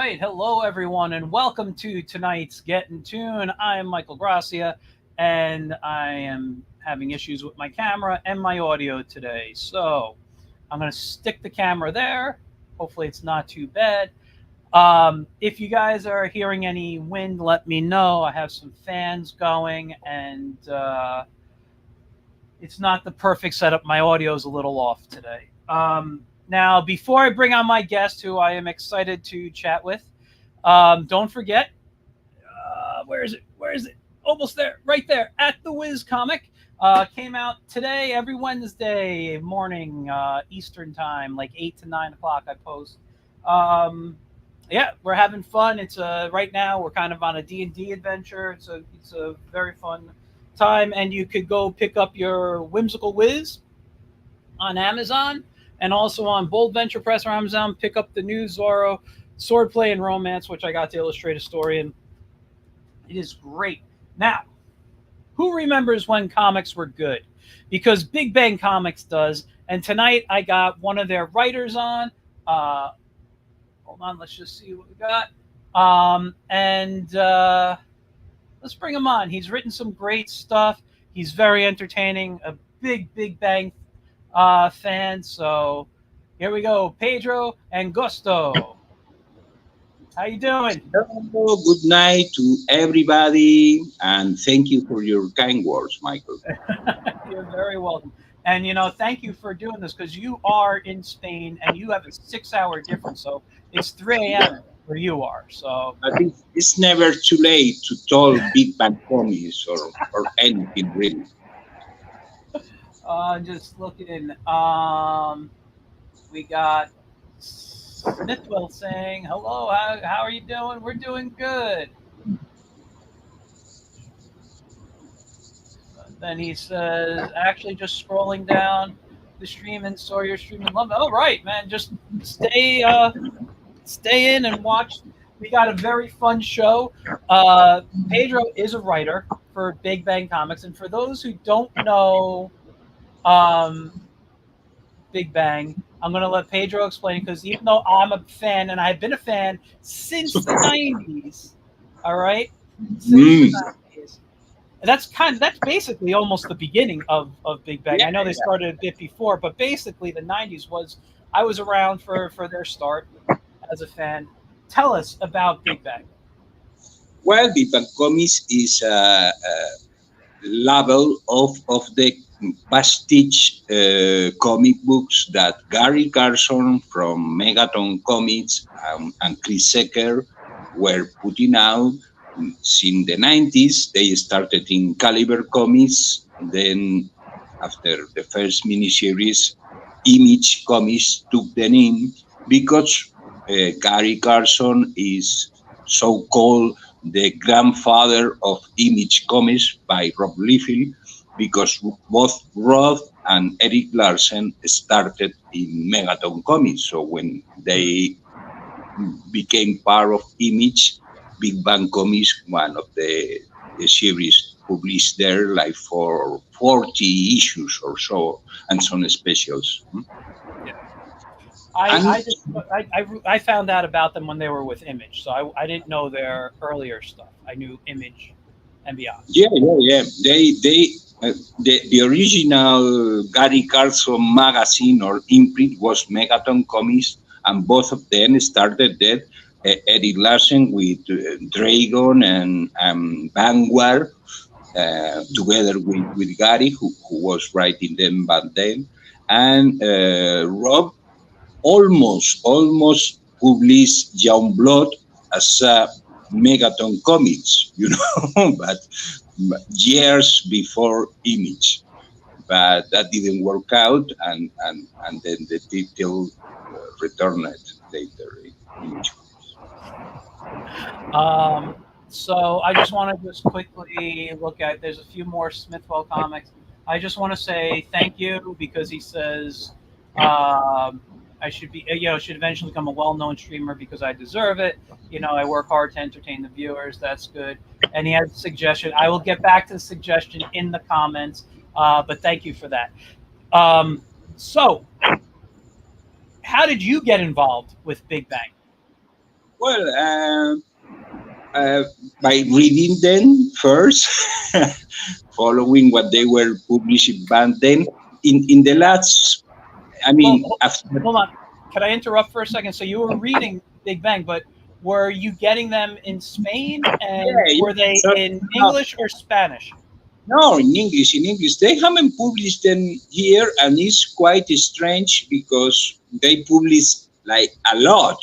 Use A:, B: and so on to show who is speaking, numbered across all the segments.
A: right. Hello, everyone, and welcome to tonight's Get in Tune. I am Michael Gracia, and I am having issues with my camera and my audio today. So I'm going to stick the camera there. Hopefully, it's not too bad. If you guys are hearing any wind, let me know. I have some fans going, and it's not the perfect setup. My audio is a little off today. Now, before I bring on my guest, who I am excited to chat with, don't forget, where is it? Where is it? Almost there, right there, at the Wiz comic. Came out today, every Wednesday morning, Eastern time, like 8 to 9 o'clock. I post. Um, yeah, we're having fun. It's right now we're kind of on a D&D adventure. It's a very fun time, and you could go pick up your Whimsical Wiz on Amazon and also on Bold Venture Press or Amazon. Pick up the new Zorro Swordplay and Romance, which I got to illustrate a story in. It is great. Now, who remembers when comics were good? Because Big Bang Comics does. And tonight I got one of their writers on. Hold on, let's just see what we got. And let's bring him on. He's written some great stuff. He's very entertaining. A Big Bang fan. So here we go, Pedro Angosto. How you doing?
B: Hello, good night to everybody, and thank you for your kind words, Michael.
A: You're very welcome. And thank you for doing this because you are in Spain and you have a 6 hour difference. So it's 3 a.m. where you are. So
B: I think it's never too late to tell Big Bang comics or anything really.
A: just looking. We got Smithwell saying, hello, how are you doing? We're doing good. Then he says, actually just scrolling down the stream and saw your stream and love it. Oh, right, man. Just stay in and watch. We got a very fun show. Pedro is a writer for Big Bang Comics. And for those who don't know um, Big Bang, I'm going to let Pedro explain because even though I'm a fan and I've been a fan since the 90s, all right? Since
B: Mm.
A: the 90s. That's basically almost the beginning of Big Bang.
B: Yeah,
A: I know they started a bit before, but basically the 90s was I was around for their start as a fan. Tell us about Big Bang.
B: well, Big Bang comics is a label of the pastiche comic books that Gary Carson from Megaton Comics and Chris Secker were putting out since the 90s. They started in Caliber Comics, then after the first miniseries, Image Comics took the name because Gary Carson is so-called the grandfather of Image Comics by Rob Liefeld, because both Rob and Eric Larsen started in Megaton Comics. So when they became part of Image, Big Bang Comics, one of the series published there, like for 40 issues or so, and some specials.
A: Yeah.
B: And
A: I found out about them when they were with Image, so I didn't know their earlier stuff. I knew Image and beyond.
B: yeah. The original Gary Carson magazine or imprint was Megaton Comics, and both of them started that. Eric Larsen with Dragon and Vanguard, together with Gary, who was writing them back then, and Rob almost published Young Blood as a Megaton Comics, but years before Image. But that didn't work out, and then the title returned later in Image.
A: So I just want to just quickly look at. There's a few more Smithwell comics. I just want to say thank you because he says I should be, should eventually become a well-known streamer because I deserve it. I work hard to entertain the viewers. That's good. And he has a suggestion. I will get back to the suggestion in the comments. But thank you for that. So, how did you get involved with Big Bang?
B: Well, by reading them first, following what they were publishing, but then in the last, I
A: Well,
B: mean, after,
A: hold on. Can I interrupt for a second? So you were reading Big Bang, but were you getting them in Spain, and
B: yeah,
A: were
B: yeah.
A: they
B: So,
A: in
B: no,
A: English or Spanish?
B: no, in English, in English. They haven't published them here, and it's quite strange because they publish like a lot,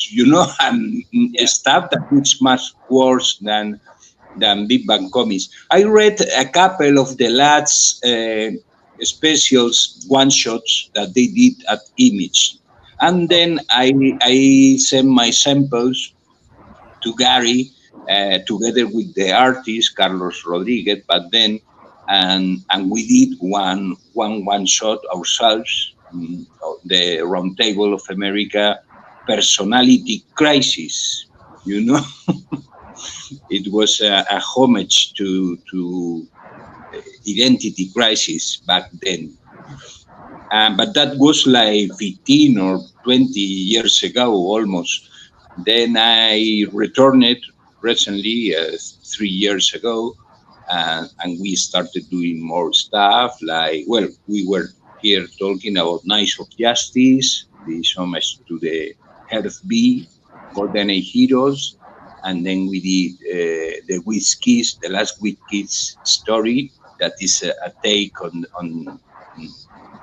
B: and
A: Yeah.
B: stuff that is much worse than Big Bang comics. I read a couple of the last specials, one shots that they did at Image, and then
A: Okay.
B: I sent my samples to Gary together with the artist Carlos Rodriguez. But then, and we did one shot ourselves, the Roundtable of America Personality Crisis. You know, it was a homage to identity crisis back then. But that was like 15 or 20 years ago almost. Then I returned it recently, 3 years ago, and we started doing more stuff. Like, well, we were here talking about Knights of Justice, the homage to the Earth B, Golden Age Heroes, and then we did the Whiskies, the last Whiskies story, that is a take on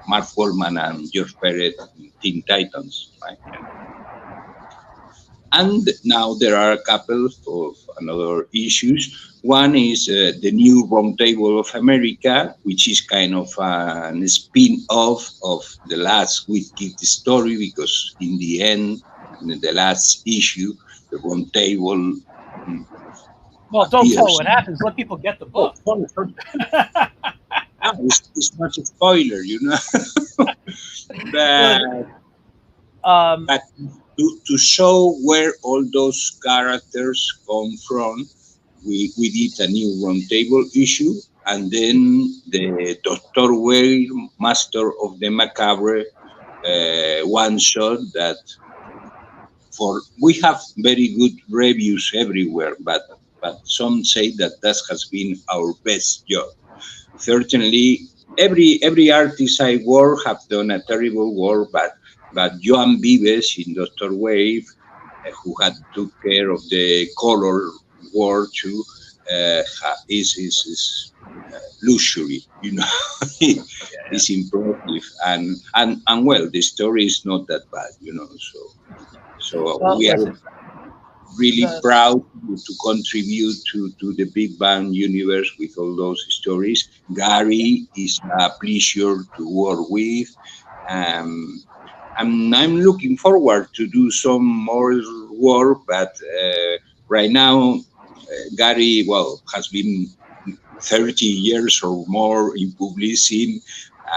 B: Mark Wallman and George Perez in Teen Titans, right? And now there are a couple of another issues. One is the new Roundtable of America, which is kind of a spin-off of the last Wicked story, because in the end, in the last issue, the Roundtable
A: Well, don't tell
B: appears.
A: what happens. Let people get the
B: Oh,
A: book.
B: sorry, sorry. No, it's not a spoiler.
A: Well,
B: but
A: um,
B: but to show where all those characters come from, we did a new roundtable issue, and then the Doctor Whale, Master of the Macabre, one shot that for we have very good reviews everywhere, but some say that that has been our best job. Certainly, every artist I work have done a terrible work, but Joan Vives in Doctor Wave, who had took care of the color war too, is luxury,
A: yeah,
B: it's impressive, and well, the story is not that bad.
A: yeah.
B: So
A: Well,
B: we are
A: listen.
B: really
A: The
B: proud to contribute to the Big Bang universe with all those stories. Gary is a pleasure to work with. Um, I'm looking forward to do some more work, but right now, Gary, well, has been 30 years or more in publishing,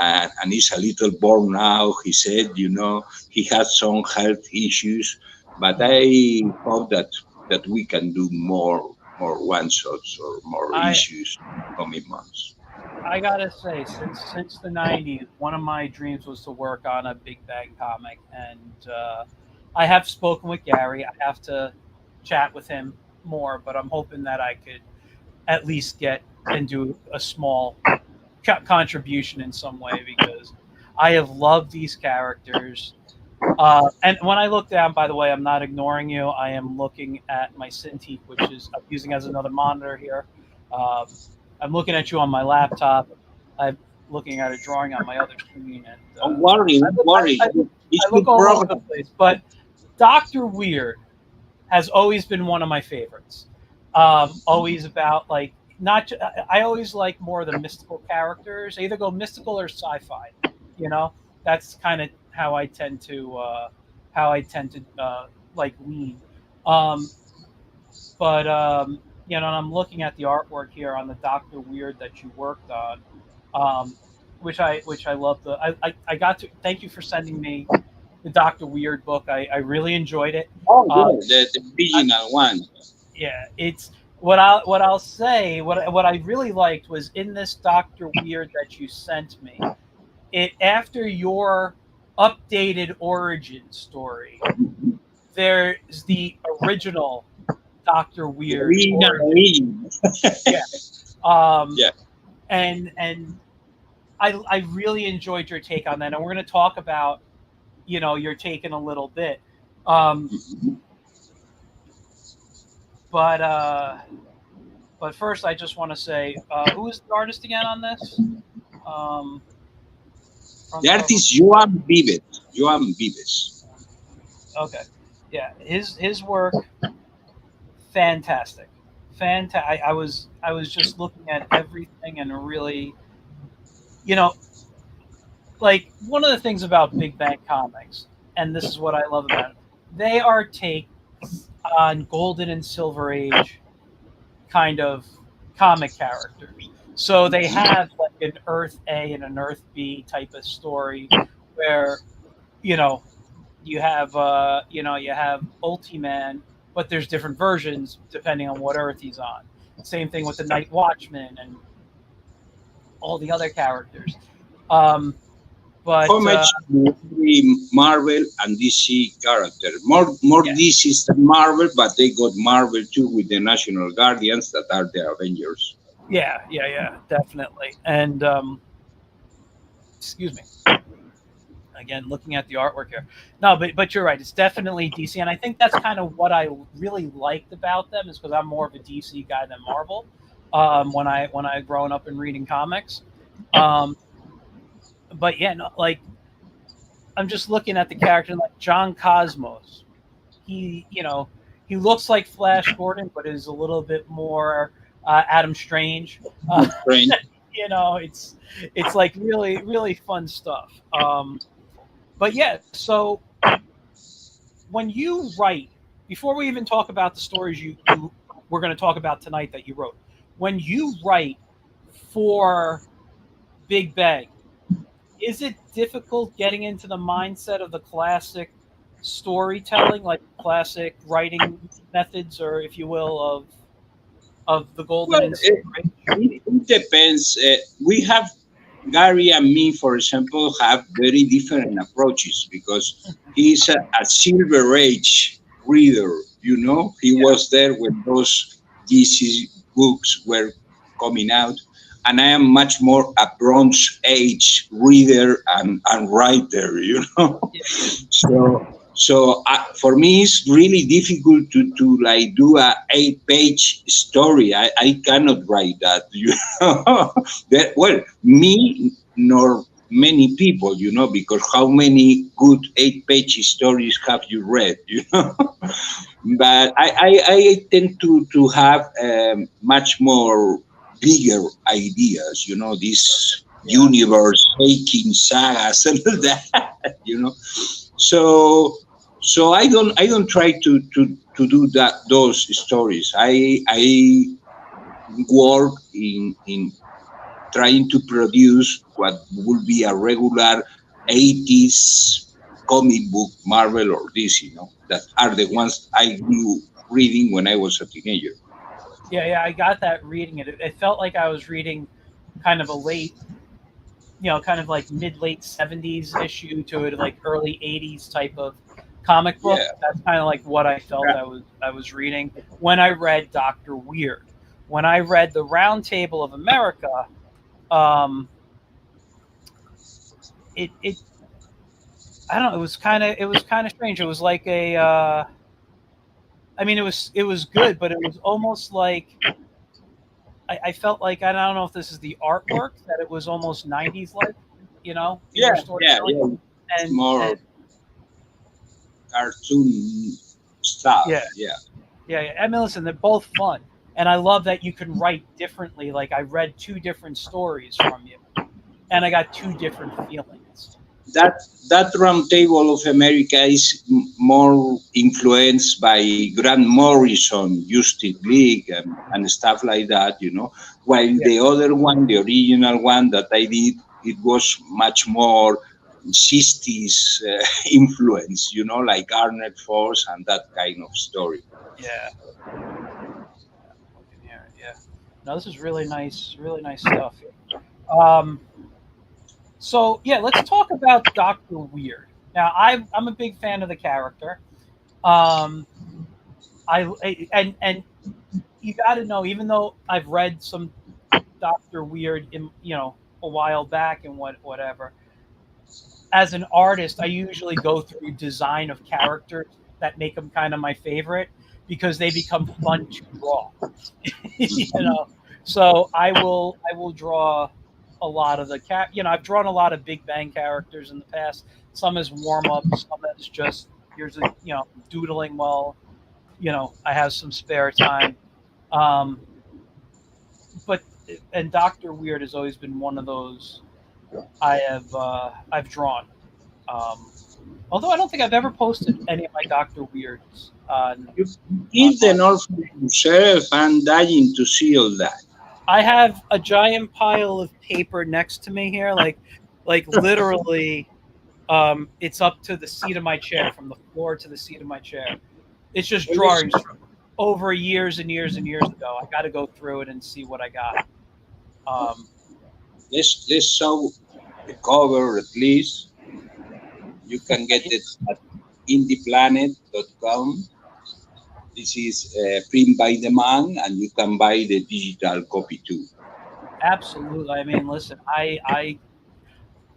B: and he's a little bored now. He said, he has some health issues, but I hope that we can do more one shots or more
A: I
B: issues in coming months.
A: I gotta say, since the '90s, one of my dreams was to work on a Big Bang comic, and I have spoken with Gary. I have to chat with him more, but I'm hoping that I could at least get and do a small contribution in some way, because I have loved these characters. And when I look down, by the way, I'm not ignoring you. I am looking at my Cintiq, which is I'm using as another monitor here. Um, I'm looking at you on my laptop. I'm looking at a drawing on my other screen, and
B: Don't worry,
A: I
B: don't
A: look,
B: worry. It's
A: I look
B: good
A: all over the
B: program.
A: place. But Doctor Weird has always been one of my favorites. Always about like not. I always like more of the mystical characters. I either go mystical or sci-fi. You know, that's kind of how I tend to like lean. Um, but and I'm looking at the artwork here on the Doctor Weird that you worked on, um, which I love. I got to thank you for sending me the Doctor Weird book. I really enjoyed it.
B: Oh,
A: Um,
B: yeah, the
A: I,
B: original one.
A: yeah, it's what I'll say. What I really liked was in this Doctor Weird that you sent me. It after your updated origin story. there's the original Doctor Weird origin.
B: Original.
A: Yeah. Um,
B: Yeah.
A: and I really enjoyed your take on that, and we're going to talk about your take in a little bit. Um, but first, I just want to say, who is the artist again on this? Um, front
B: The
A: cover.
B: artist Joan Vives. Joan Vives.
A: Okay, yeah, his work, fantastic, fantastic. I was just looking at everything and really, you know, like one of the things about Big Bang Comics, and this is what I love about it, they are takes on Golden and Silver Age kind of comic characters. So they have like an Earth A and an Earth B type of story where you know you have Ultiman, but there's different versions depending on what Earth he's on. Same thing with the Night Watchman and all the other characters. Um, but
B: How much every Marvel and DC character? More
A: Yeah,
B: DC than Marvel, but they got Marvel too with the National Guardians that are the Avengers.
A: yeah, definitely. And excuse me. Again, looking at the artwork here. No, but you're right. It's definitely DC, and I think that's kind of what I really liked about them is because I'm more of a DC guy than Marvel. When I growing up and reading comics, um, but yeah, no, like I'm just looking at the character like John Cosmos. He looks like Flash Gordon, but is a little bit more Adam Strange. Uh,
B: Strange.
A: it's like really fun stuff. But yeah, so when you write, before we even talk about the stories you we're going to talk about tonight that you wrote, when you write for Big Bang, is it difficult getting into the mindset of the classic storytelling, like classic writing methods, or if you will, of the Golden
B: Well,
A: and Silver Age?
B: it depends. We have Gary and me, for example, have very different approaches because he's a Silver Age reader. He
A: Yeah,
B: was there when those DC books were coming out, and I am much more a Bronze Age reader and writer.
A: yeah,
B: So for me, it's really difficult to like do a 8-page story. I cannot write that. Well, me nor many people, because how many good 8-page stories have you read? But I tend to have much more bigger ideas. This
A: yeah,
B: universe making sagas and all that. So I don't try to do those stories. I work in trying to produce what would be a regular 80s comic book, Marvel or DC, that are the
A: yeah,
B: ones I grew reading when I was a teenager.
A: yeah. I got that reading it. It felt like I was reading kind of a late, kind of like mid late '70s issue to it, like early '80s type of comic book.
B: Yeah.
A: That's kind of like what I felt I was reading when I read Doctor Weird. When I read the Round Table of America, um, it I don't know. It was kind of strange. It was like I mean, it was good, but it was almost like I felt like I don't know if this is the artwork that it was almost '90s like, in
B: Yeah,
A: your
B: yeah,
A: storytelling,
B: yeah. It's
A: and
B: more cartoon stuff.
A: yeah,
B: Yeah.
A: yeah. I mean, listen, they're both fun, and I love that you can write differently. Like I read two different stories from you, and I got two different feelings.
B: that that round table of America is more influenced by Grant Morrison, Justice League, and stuff like that. While
A: Yeah,
B: the other one, the original one that I did, it was much more 60s influence, like Arnold Force and that kind of story.
A: yeah. Looking here, yeah. No, this is really nice stuff. Um, so yeah, let's talk about Doctor Weird. Now, I'm a big fan of the character. Um, and you got to know, even though I've read some Doctor Weird, a while back and whatever. As an artist, I usually go through design of characters that make them kind of my favorite because they become fun to draw. you know, so I will draw a lot of the I've drawn a lot of Big Bang characters in the past. Some as warm up, some as just here's a doodling while I have some spare time. Um, but and Doctor Weird has always been one of those I've drawn. Um, Although I don't think I've ever posted any of my Doctor Weirds
B: You keep the
A: online.
B: North for yourself. I'm dying to see all that.
A: I have a giant pile of paper next to me here, like literally, it's up to the seat of my chair, from the floor to the seat of my chair. It's just
B: Well, let's,
A: drawings from over years and years and years ago. I got to go through it and see what I got. Um,
B: let's show the cover at least. You can get it at indieplanet.com. This is print by the man, and you can buy the digital copy too.
A: Absolutely. I mean, listen,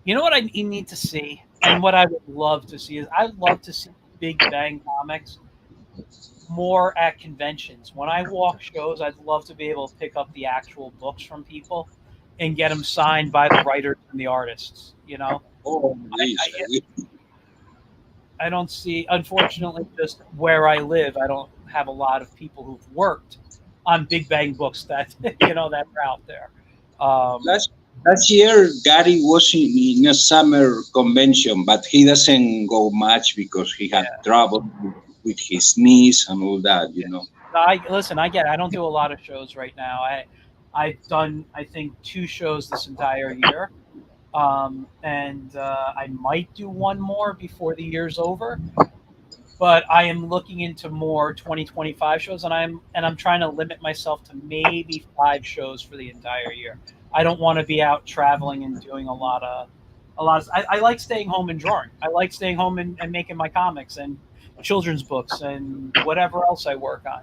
A: you know what I need to see, and what I would love to see is I'd love to see Big Bang comics more at conventions. When I walk shows, I'd love to be able to pick up the actual books from people and get them signed by the writers and the artists.
B: Oh,
A: I,
B: please,
A: I, I don't see, unfortunately, just where I live, I don't have a lot of people who've worked on Big Bang books that that are out there. Um,
B: last last year Gary was in a summer convention, but he doesn't go much because he had
A: yeah,
B: trouble with his knees and all that.
A: yeah. I don't do a lot of shows right now. I've done, I think, 2 shows this entire year. And I might do one more before the year's over. But I am looking into more 2025 shows, and I'm trying to limit myself to maybe 5 shows for the entire year. I don't want to be out traveling and doing a lot of. I like staying home and drawing. I like staying home and making my comics and children's books and whatever else I work on.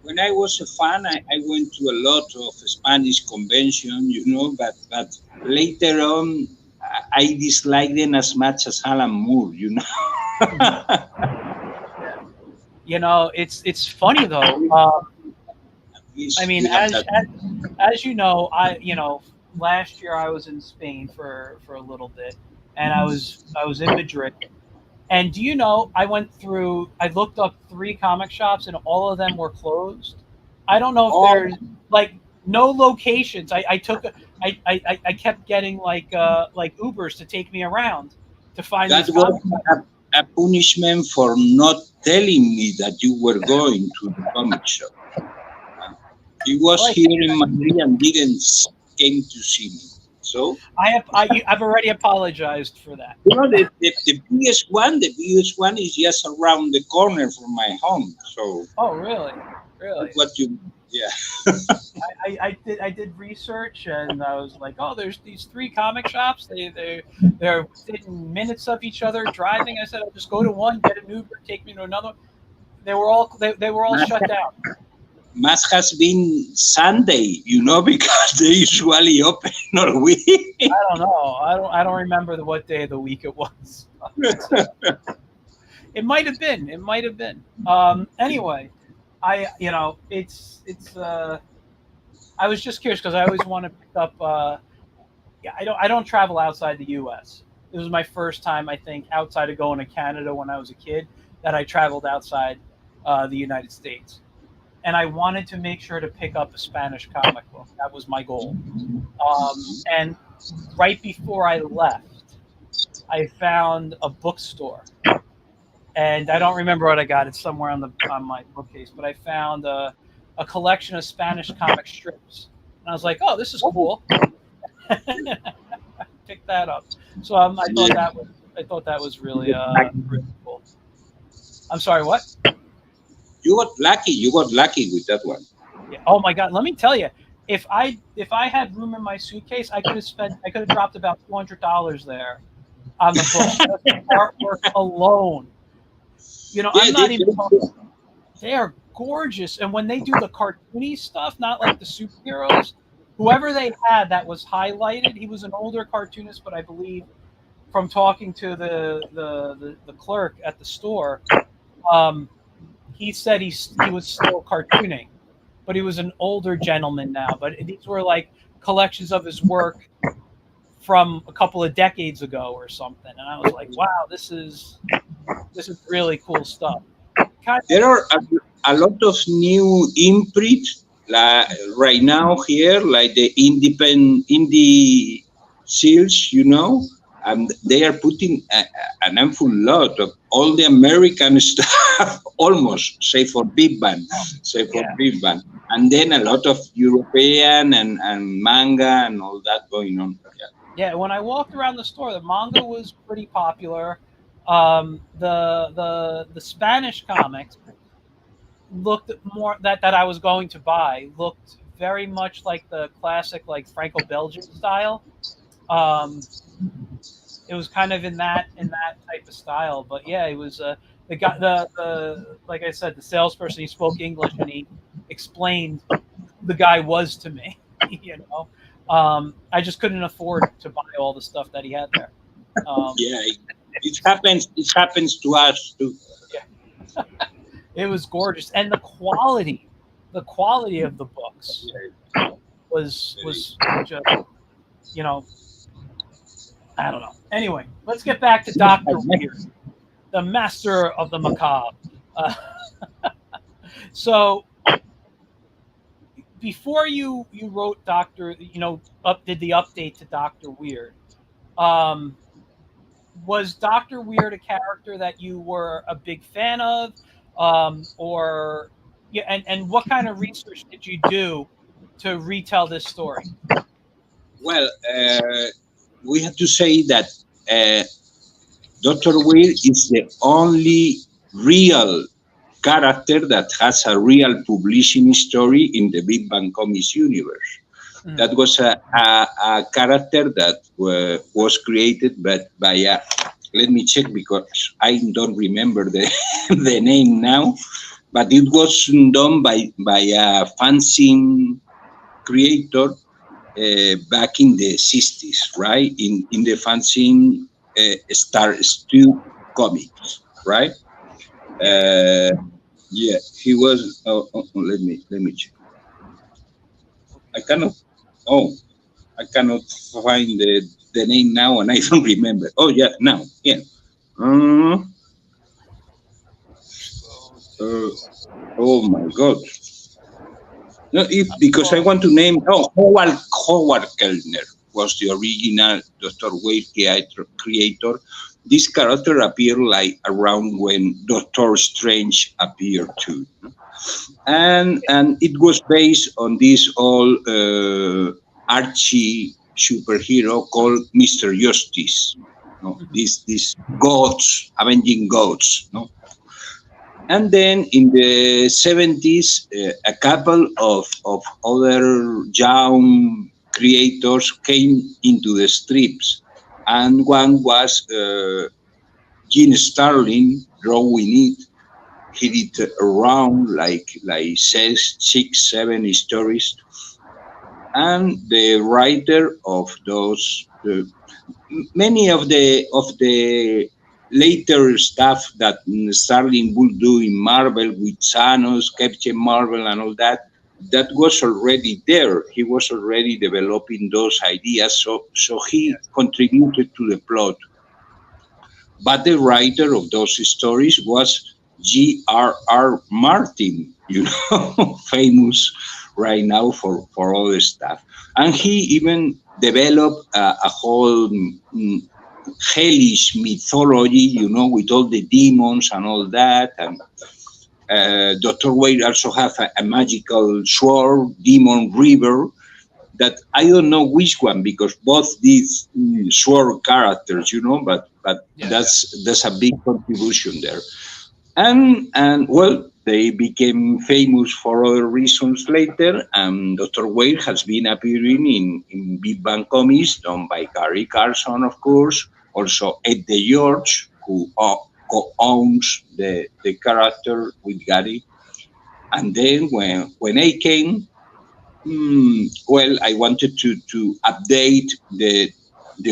B: When I was a fan, I went to a lot of Spanish convention, but later on, I disliked them as much as Alan Moore.
A: It's funny though.
B: At
A: I
B: least
A: mean,
B: we have
A: as,
B: that.
A: as you know, last year I was in Spain for a little bit, and I was in Madrid. And do you know, I looked up 3 comic shops, and all of them were closed. I don't know if
B: Oh,
A: there's like no locations. I kept getting like Ubers to take me around to find
B: that
A: these
B: was
A: comic shops.
B: a punishment for not telling me that you were going to the comic shop. He was
A: Like
B: here in Madrid and didn't came to see me. So,
A: I've already apologized for that.
B: the biggest one is just around the corner from my home. So
A: Oh, really? Really?
B: that's what you, yeah.
A: I did research, and I was like, oh, there's these 3 comic shops. They're within minutes of each other driving. I said, I'll just go to one, get an Uber, take me to another. They were all shut down.
B: Must has been Sunday, because they usually open all week.
A: I don't know. I don't remember what day of the week it was. It might have been. It might have been. Anyway, it's. I was just curious because I always want to pick up. Yeah, I don't travel outside the U.S. This was my first time, I think, outside of going to Canada when I was a kid, that I traveled outside the United States, and I wanted to make sure to pick up a Spanish comic book. That was my goal. And right before I left, I found a bookstore, and I don't remember what I got. It's somewhere on my bookcase, but I found a collection of Spanish comic strips, and I was like, "Oh, this is cool." Pick that up. So I thought that was really cool. I'm sorry, what?
B: You got lucky. You got lucky with that one.
A: Yeah. Oh my God! Let me tell you, if I had room in my suitcase, I could have dropped about $200 there on the book, just the artwork alone. You know,
B: Yeah,
A: I'm not even talking. They are gorgeous, and when they do the cartoony stuff, not like the superheroes, whoever they had that was highlighted, he was an older cartoonist, but I believe from talking to the clerk at the store, um, he said he was still cartooning, but he was an older gentleman now. But these were like collections of his work from a couple of decades ago or something, and I was like, wow, this is really cool stuff. Kind of,
B: There are a lot of new imprints right now here, like the independent indie seals, and they are putting an handful lot of all the American stuff, almost, say for Big Band,
A: yeah.
B: and then a lot of European and manga and all that going on. Yeah.
A: Yeah, when I walked around the store, the manga was pretty popular. The Spanish comics looked more that I was going to buy looked very much like the classic like Franco-Belgian style. Um, it was kind of in that type of style, but yeah, it was the guy the like I said, the salesperson, he spoke English and he explained who the guy was to me. You know, I just couldn't afford to buy all the stuff that he had there.
B: Yeah, it happens. It happens to us too.
A: Yeah, it was gorgeous, and the quality of the books was just, you know, I don't know. Anyway, let's get back to Doctor Weird, the master of the macabre. Uh, so before you wrote Doctor, did the update to Doctor Weird. Um, was Doctor Weird a character that you were a big fan of, or yeah? And what kind of research did you do to retell this story?
B: Well, we have to say that uh, Dr. Weir is the only real character that has a real publishing story in the Big Bang Comics universe.
A: Mm.
B: That was a character that was created by a, let me check because I don't remember the, the name now, but it was done by a fanzine creator back in the 60s, right? In the fanzine Star Stew Comics, right? Uh, yeah, he was. Let me check. I cannot. Oh, I cannot find the name now, and I don't remember. Oh yeah, now yeah. Uh, uh, oh my God. No, if because I want to name. Oh, Howard Kellner was the original Doctor Wade creator. This character appeared like around when Doctor Strange appeared too, and it was based on this old Archie superhero called Mr. Justice. No, these gods, avenging gods. No, and then in the 70s, a couple of other young creators came into the strips. And one was Gene Starlin drawing it. He did around like six, seven stories. And the writer of those, many of the later stuff that Starling would do in Marvel with Thanos, Captain Marvel, and all that, that was already there. He was already developing those ideas, so he contributed to the plot. But the writer of those stories was G.R.R. Martin, famous right now for all this stuff. And he even developed a whole hellish mythology, with all the demons and all that. And Dr. Wade also have a magical sword, Demon River, that I don't know which one because both these sword characters, but
A: Yeah.
B: that's a big contribution there. And well, they became famous for other reasons later. And Dr. Wade has been appearing in Big Bang comics done by Gary Carson, of course. Also Ed De George, who co-owns the character with Gary. And then when I came, well, I wanted to update the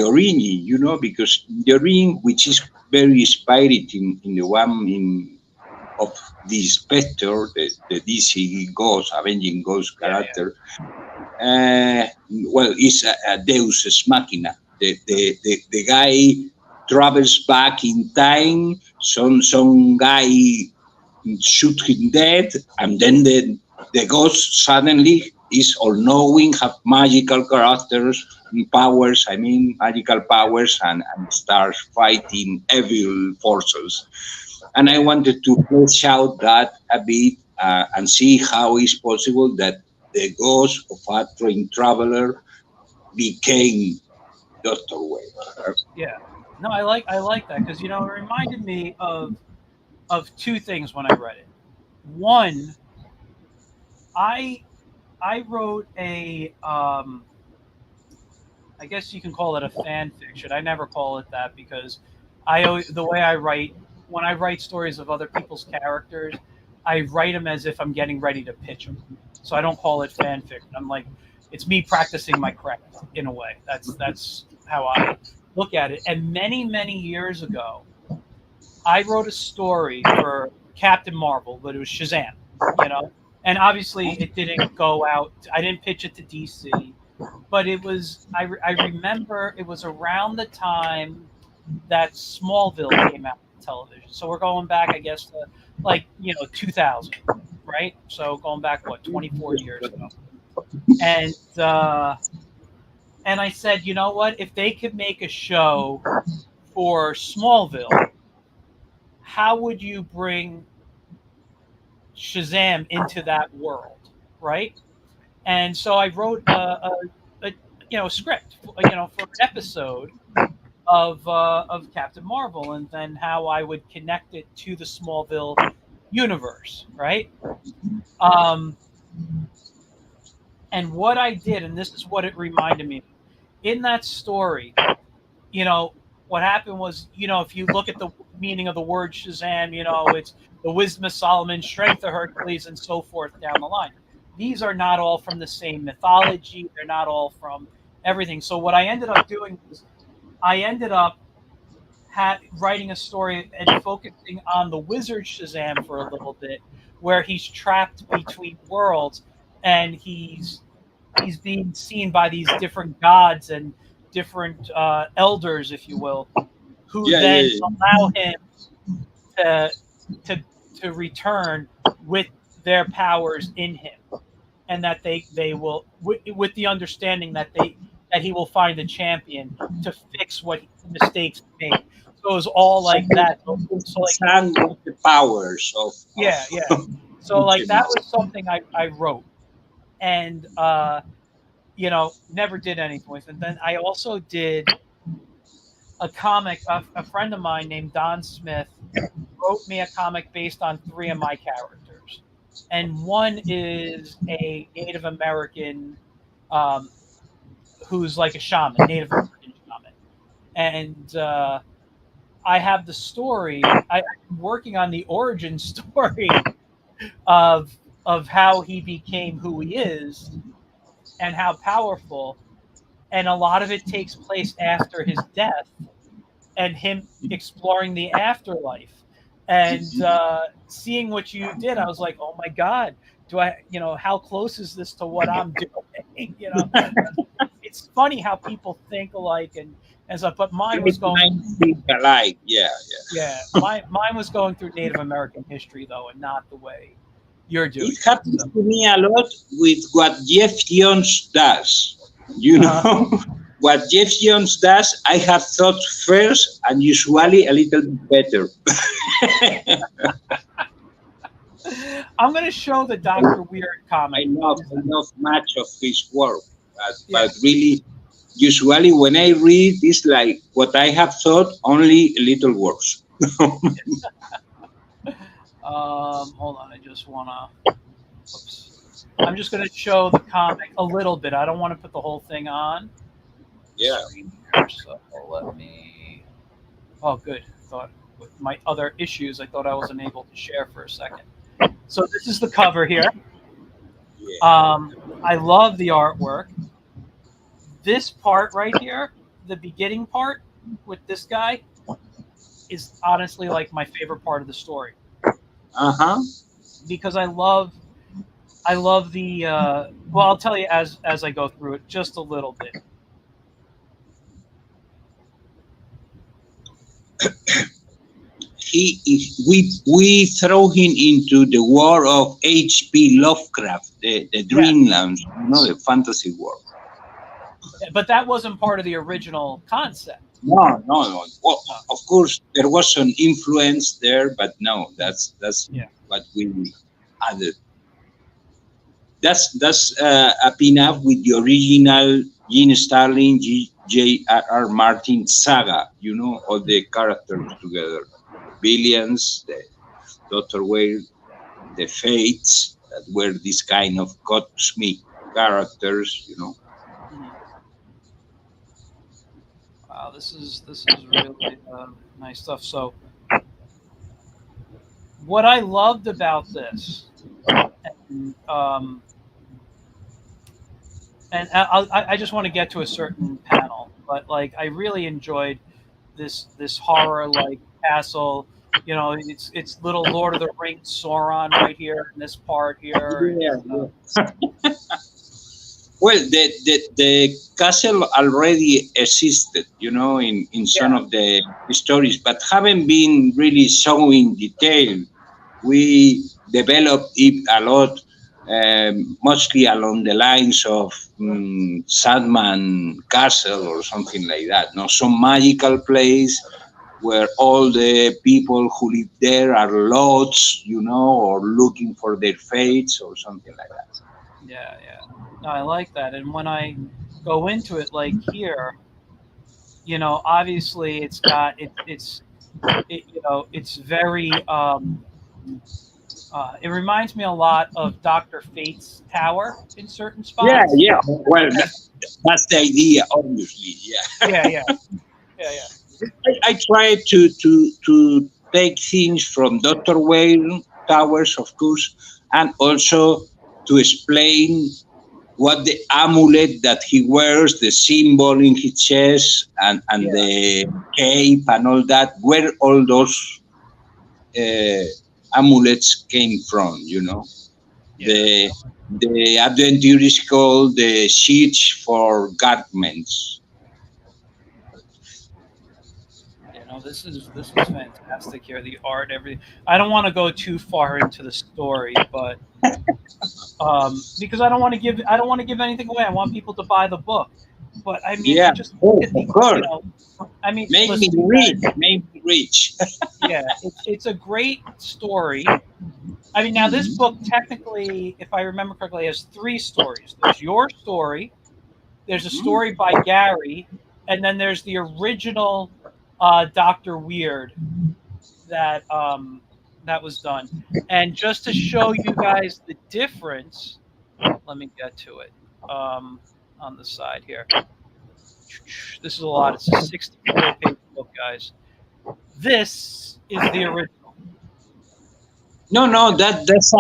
B: origin, because the origin, which is very inspired in the one of the Spectre, the DC Ghost, Avenging Ghost character, well, it's a Deus ex machina. The guy travels back in time. Some guy shoot him dead, and then the ghost suddenly is all knowing, have magical characters, powers. I mean, magical powers, and starts fighting evil forces. And I wanted to flesh out that a bit, and see how it's possible that the ghost of a train traveler became Doctor Wade.
A: Yeah. No, I like that because it reminded me of two things when I read it. One, I I wrote a I guess you can call it a fan fiction. I never call it that because the way I write, when I write stories of other people's characters, I write them as if I'm getting ready to pitch them. So I don't call it fan fiction. I'm like, it's me practicing my craft in a way. That's how I look at it. And many years ago, I wrote a story for Captain Marvel, but it was Shazam, you know. And obviously, it didn't go out. I didn't pitch it to DC, but it was. I remember it was around the time that Smallville came out on television. So we're going back, I guess, to 2000, right? So going back 24 years ago, and and I said, you know what? If they could make a show for Smallville, how would you bring Shazam into that world, right? And so I wrote a script, for an episode of Captain Marvel, and then how I would connect it to the Smallville universe, right? Um, and what I did, and this is what it reminded me of, in that story, you know, what happened was, if you look at the meaning of the word Shazam, it's the wisdom of Solomon, strength of Hercules, and so forth down the line. These are not all from the same mythology. They're not all from everything. So what I ended up doing was I ended up writing a story and focusing on the wizard Shazam for a little bit, where he's trapped between worlds and he's being seen by these different gods and different elders, if you will, who then allow him to to return with their powers in him, and that they will with the understanding that he will find a champion to fix what mistakes he made. So it was all like that. So
B: the powers of
A: yeah. So that was something I wrote, and never did anything with it. And then I also did a comic. A friend of mine named Don Smith wrote me a comic based on three of my characters, and one is a Native American who's like a shaman, Native American shaman, and I have the story. I'm working on the origin story of how he became who he is and how powerful, and a lot of it takes place after his death and him exploring the afterlife. And seeing what you did, I was like, oh my God, how close is this to what I'm doing? It's funny how people think alike and stuff, but mine was going
B: alike. Yeah.
A: Mine was going through Native American history though, and not the way you're doing.
B: It happens to me a lot with what Jeff Jones does. What Jeff Jones does, I have thought first, and usually a little bit better.
A: I'm going to show the Dr. Weird comic.
B: I love much of his work, but really, usually when I read, it's like what I have thought, only a little worse.
A: Hold on, I just want to. I'm just going to show the comic a little bit. I don't want to put the whole thing on.
B: Yeah.
A: So let me. Oh, good. Thought. my other issues I thought I wasn't able to share for a second. So this is the cover here. I love the artwork. This part right here, the beginning part with this guy, is honestly like my favorite part of the story. Because I love the well, I'll tell you as I go through it just a little bit.
B: We throw him into the world of H.P. Lovecraft, the Dreamlands, the fantasy world.
A: But that wasn't part of the original concept.
B: No. Well, of course, there was an influence there, but no, that's what we added. That's a pin-up with the original Gene Starling, J.R.R. Martin saga. All the characters together. Billions, the Dr. Whale, the Fates, that were this kind of cosmic characters.
A: Wow, this is really nice stuff. So, what I loved about this, and I just want to get to a certain panel, but like I really enjoyed this horror like castle. It's little Lord of the Rings Sauron right here in this part here.
B: Well, the castle already existed, in some of the stories, but haven't been really so in detail. We developed it a lot, mostly along the lines of Sandman Castle or something like that. Some magical place where all the people who live there are lords, or looking for their fates or something like that.
A: Yeah. No, I like that. And when I go into it, like here, obviously it's got it's very it reminds me a lot of Dr. Fate's tower in certain spots.
B: Yeah. Well, that's the idea, obviously.
A: Yeah.
B: I try to take things from Dr. Whale towers, of course, and also to explain what the amulet that he wears, the symbol in his chest, and the cape and all that, where all those amulets came from, The adventure is called the Siege for Garments.
A: This is fantastic here. The art, everything. I don't want to go too far into the story, but because I don't want to give anything away. I want people to buy the book. But I mean, just
B: of course.
A: Make
B: me rich.
A: Yeah, it's a great story. I mean, now this book technically, if I remember correctly, has 3 stories. There's your story, there's a story by Gary, and then there's the original Dr. Weird that was done. And just to show you guys the difference, let me get to it on the side here. This is a lot. It's a 64-page book, guys. This is the original.
B: No, that's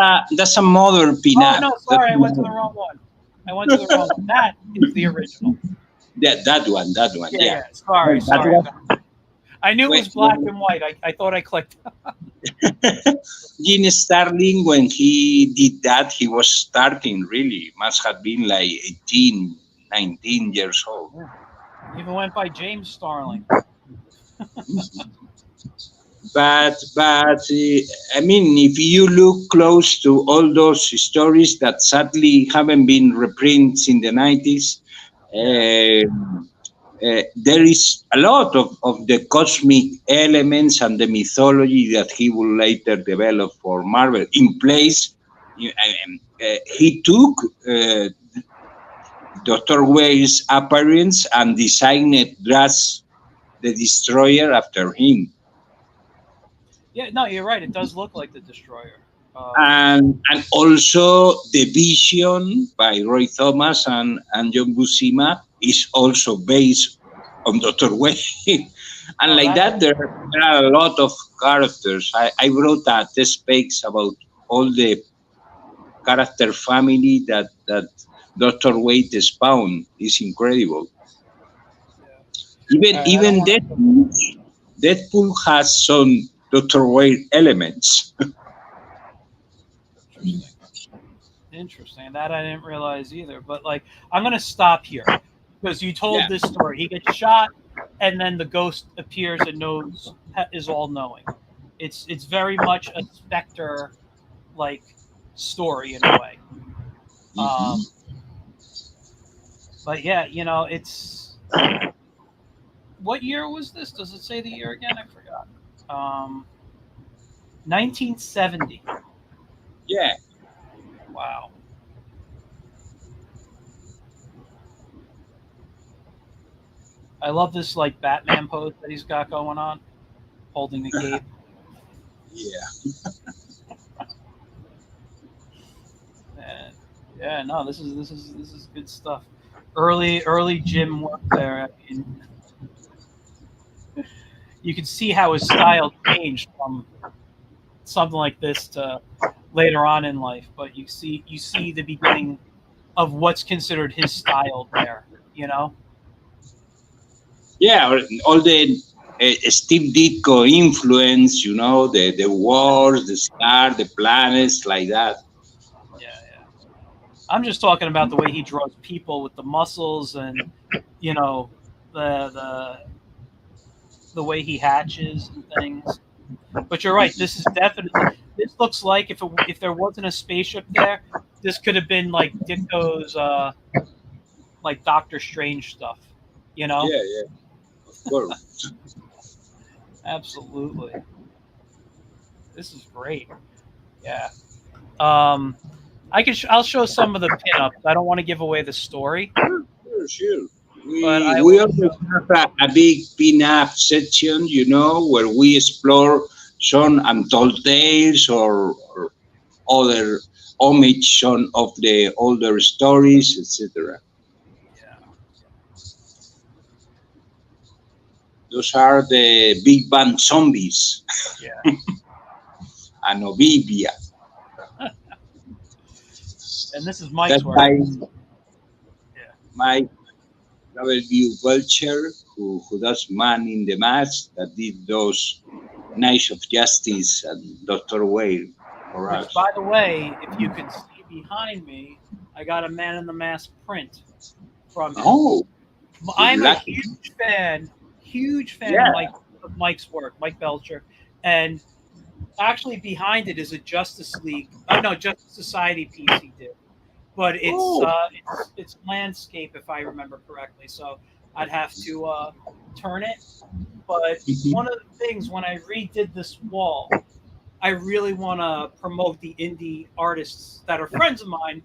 B: a modern pinup.
A: Oh no, sorry, I went to the wrong one. That is the original.
B: That one. Yeah.
A: Sorry. I knew it was black and white. I thought I clicked.
B: Gene Starling, when he did that, he was starting really. Must have been like 18, 19 years old.
A: Yeah. Even went by James Starling.
B: But I mean, if you look close to all those stories that sadly haven't been reprinted in the 90s, there is a lot of the cosmic elements and the mythology that he will later develop for Marvel in place. He took Dr. Whale's appearance and designed Drax the Destroyer after him.
A: Yeah, no, you're right. It does look like the Destroyer.
B: And also The Vision by Roy Thomas and John Buscema is also based on Dr. Wayne. And
A: Oh,
B: like
A: that's
B: that, there are a lot of characters. I wrote a test page about all the character family that Dr. Wade spawned. Is incredible.
A: yeah.
B: Even
A: All right, I don't
B: even
A: want to.
B: Deadpool has some Dr. Wade elements.
A: Interesting. Interesting. That I didn't realize either. But like, I'm gonna stop here because you told
B: Yeah.
A: this story. He gets shot, and then the ghost appears and knows is all knowing. It's very much a Spectre like story in a way.
B: Hmm.
A: But yeah, it's what year was this? Does it say the year again? I forgot. Um, 1970.
B: Yeah.
A: Wow. I love this like Batman pose that he's got going on, holding the cape.
B: Yeah.
A: And yeah, no, this is good stuff. Early Jim work there. I mean, you can see how his style changed from something like this to later on in life. But you see the beginning of what's considered his style there. You know.
B: Yeah. All the Steve Ditko influence, the wars, the stars, the planets, like that.
A: Yeah, yeah. I'm just talking about the way he draws people with the muscles and you know the way he hatches and things. But you're right. This is definitely. This looks like if there wasn't a spaceship there, this could have been like Ditko's like Doctor Strange stuff. You know,
B: Yeah, yeah, of course.
A: absolutely. This is great. Yeah. Um, I'll show some of the pinups. I don't want to give away the story,
B: Sure, sure.
A: but
B: We
A: I
B: we
A: will
B: always
A: show.
B: have a big pin-up section, where we explore some untold tales or other homage on of the older stories, etc.
A: Yeah.
B: Those are the big bang zombies
A: Yeah.
B: and Ovivia.
A: And this is Mike's
B: That's
A: work.
B: by
A: Yeah.
B: Mike W. Vulture, who does Man in the Mask, that did those Knights of Justice and Dr. Whale for
A: Which,
B: us.
A: by the way, if you could see behind me, I got a Man in the Mask print from him.
B: Oh,
A: I'm a
B: lucky.
A: huge fan
B: Yeah.
A: of Mike's work, Mike Belcher, and actually behind it is a Justice League, oh no, Justice Society piece he did, but
B: Oh.
A: it's landscape if I remember correctly, so I'd have to turn it. But one of the things when I redid this wall, I really want to promote the indie artists that are friends of mine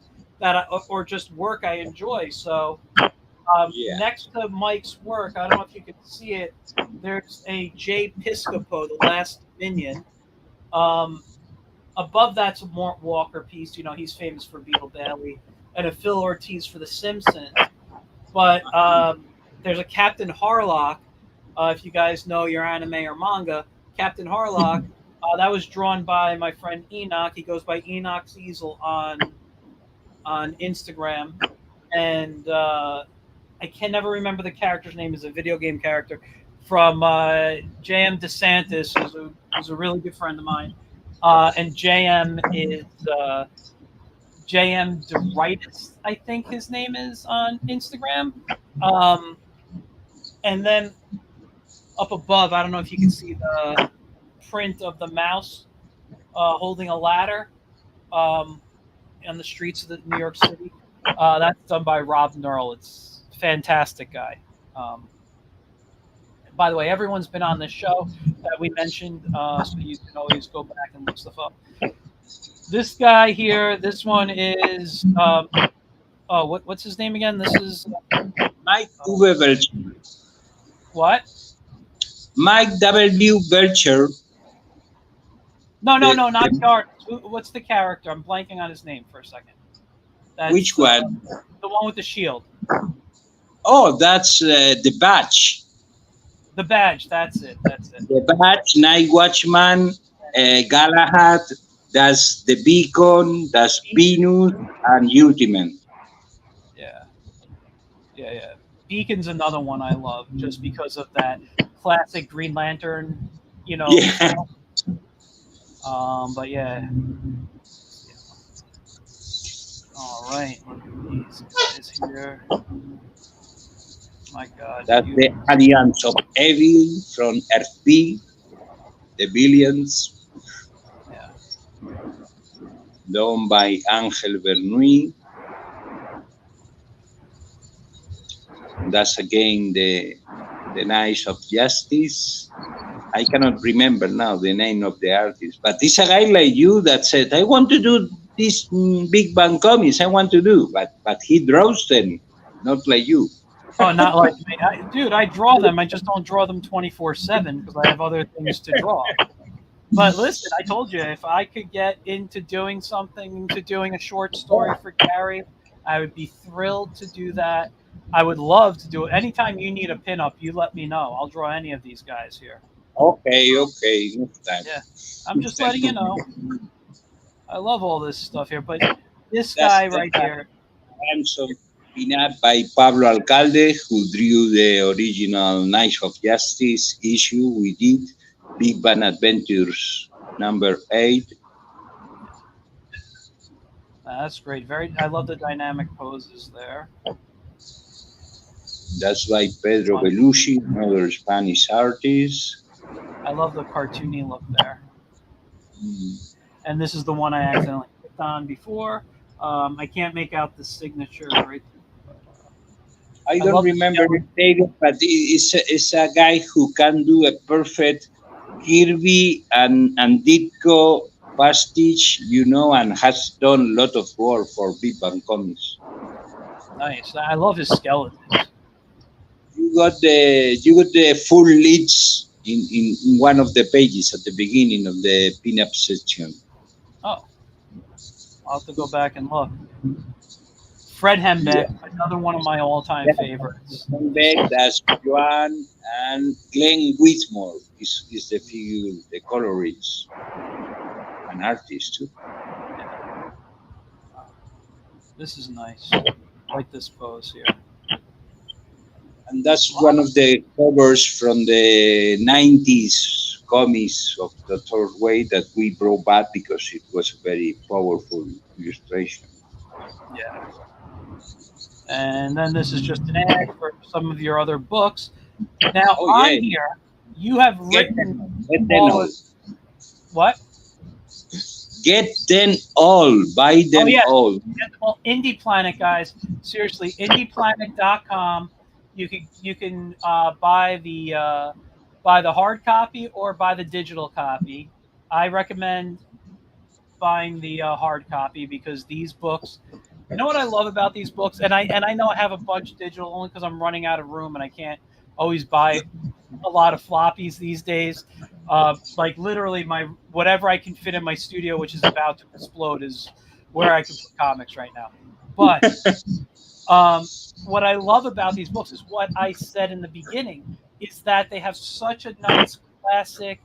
A: or just work I enjoy. So
B: Yeah.
A: next to Mike's work, I don't know if you can see it. There's a Jay Piscopo, the last Minion. Um, above that's a Mort Walker piece. He's famous for Beetle Bailey, and a Phil Ortiz for The Simpsons. But there's a Captain Harlock. If you guys know your anime or manga, Captain Harlock. That was drawn by my friend Enoch. He goes by Enoch's Easel on Instagram, and I can never remember the character's name. Is a video game character from J.M. DeSantis, who's a really good friend of mine, and J.M. is J.M. DeRitis, I think his name is on Instagram. Um, and then up above, I don't know if you can see the print of the mouse holding a ladder um, on the streets of New York City. That's done by Rob Knurl. It's a fantastic guy. Um, by the way, everyone's been on this show that we mentioned, so you can always go back and look stuff up. This guy here, this one is what's his name again? This is
B: Mike Uwe Belcher.
A: what?
B: Mike W. Belcher.
A: No, no,
B: The,
A: no, not the
B: the,
A: artist. What's the character? I'm blanking on his name for a second. That's
B: which one?
A: the one with the shield.
B: Oh, that's the Batch.
A: The badge. That's it. That's it.
B: The Badge, Night Watchman, Galahad, that's the Beacon, that's Venus, and Ultimate.
A: Yeah. Yeah. Yeah. Beacon's another one I love just because of that classic Green Lantern,
B: Yeah,
A: feel. But yeah. All right. Look at these guys here. My God.
B: that's the Alliance of Evil from Earth B, the Billions,
A: Yeah.
B: done by Angel Bernoulli. That's again the Knights of Justice. I cannot remember now the name of the artist, but it's a guy like you that said, "I want to do this Big Bang comics. I want to do," but he draws them, not like you.
A: Oh, not like me. Dude, I draw them. I just don't draw them 24/7 because I have other things to draw. But listen, I told you, if I could get into doing something, into doing a short story for Gary, I would be thrilled to do that. I would love to do it. Anytime you need a pinup, you let me know. I'll draw any of these guys here.
B: Okay, okay, next time.
A: Yeah, I'm just letting you know. I love all this stuff here, but this
B: That's
A: guy right here,
B: handsome pinup by Pablo Alcalde, who drew the original Knights of Justice issue we did, Big Bang Adventures number 8.
A: that's great. I love the dynamic poses there.
B: That's by Pedro
A: Fun.
B: Belushi, another Spanish artist.
A: I love the cartoony look there.
B: Mm.
A: And this is the one I accidentally clicked on before. I can't make out the signature right.
B: I
A: I
B: don't
A: love the
B: remember
A: yellow.
B: the name, but it's a guy who can do a perfect Kirby and Ditko pastiche, and has done a lot of work for Big Bang Comics.
A: Nice. I love his skeletons.
B: You got the full leads in one of the pages at the beginning of the pinup section.
A: Oh, I'll have to go back and look. Fred Hembeck, another one of my all-time favorites.
B: Beck, that's Joan, and Glenn Whitmore is the figure, the colorist, an artist too.
A: This is nice. I like this pose here.
B: And that's one of the covers from the 90s comics of Dr. Wade that we brought back because it was a very powerful illustration.
A: Yeah. And then this is just an ad for some of your other books. Now
B: Oh,
A: on
B: yeah.
A: here, you have
B: Get
A: written
B: them
A: all
B: all.
A: of what?
B: Get them all. Buy
A: Oh
B: them
A: yeah.
B: all.
A: Well, Indie Planet guys, seriously, indieplanet.com. You can buy the hard copy or buy the digital copy. I recommend buying the hard copy because these books. You know what I love about these books, and I know I have a bunch digital only because I'm running out of room and I can't always buy a lot of floppies these days. Like literally, my whatever I can fit in my studio, which is about to explode, is where I can put comics right now. But um, what I love about these books is what I said in the beginning is that they have such a nice classic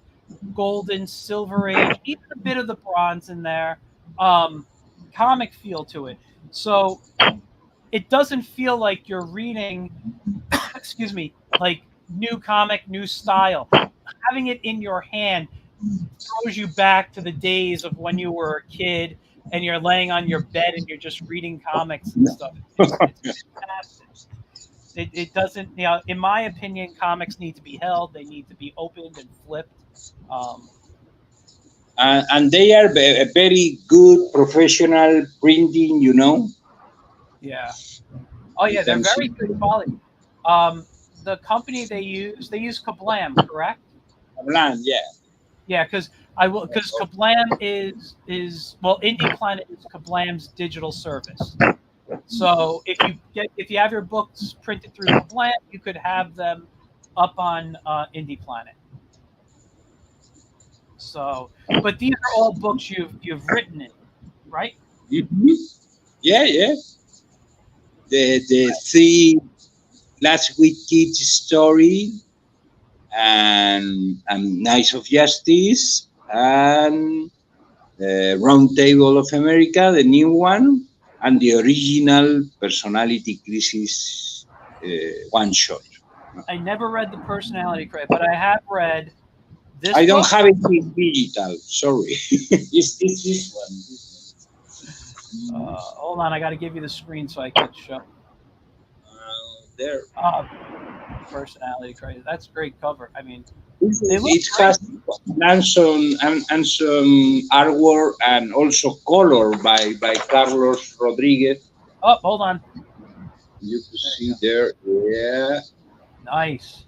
A: golden silver age, even a bit of the bronze in there, comic feel to it. So it doesn't feel like you're reading, excuse me, like new comic, new style. Having it in your hand throws you back to the days of when you were a kid and you're laying on your bed and you're just reading comics and stuff. It's fantastic. It doesn't, in my opinion, comics need to be held. They need to be opened and flipped. Um,
B: And they are a very good professional printing.
A: yeah. Oh
B: You
A: yeah, they're
B: can
A: very
B: see
A: good quality. The company they use Kablam, correct?
B: Blanc, yeah.
A: Yeah, because Kablam is well, Indie Planet is Kablam's digital service. So if you have your books printed through Kablam, you could have them up on Indie Planet. So, but these are all books you've written in, right?
B: Mhm. Yeah, yeah. The three last week kids story. and Knights of Justice, and Round Table of America, the new one, and the original Personality Crisis one shot.
A: I never read the personality credit, but I have read this
B: I don't
A: book.
B: have it in digital. Sorry, it's this one.
A: Hold on, I got to give you the screen so I can show.
B: There.
A: Personality credit. That's great cover. I mean, they look
B: It
A: great.
B: has some artwork and also color by Carlos Rodriguez.
A: Oh, hold on.
B: You can see there, yeah,
A: Nice.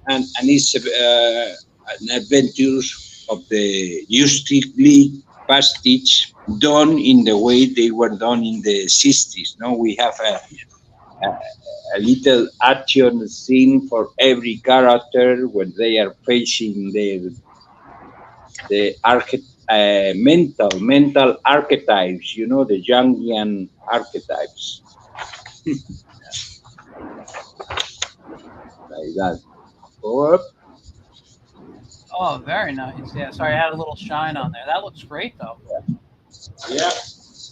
B: and it's an adventures of the Justice League pastiche done in the way they were done in the 60s. No, we have a little action scene for every character when they are facing the mental archetypes, the Jungian archetypes, like that. Oh,
A: Oh, very nice. Yeah, sorry, I had a little shine on there. That looks great, though.
B: yeah.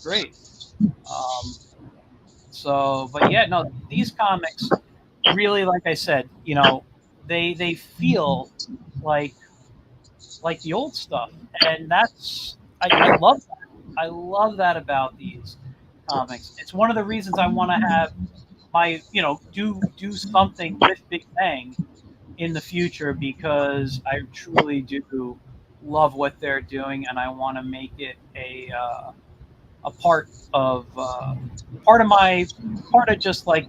A: Great. Um, but yeah, no, these comics really, like I said, they feel like like the old stuff, and I love that. I love that about these comics. It's one of the reasons I want to have my do something with Big Bang in the future, because I truly do love what they're doing, and I want to make it a part of just like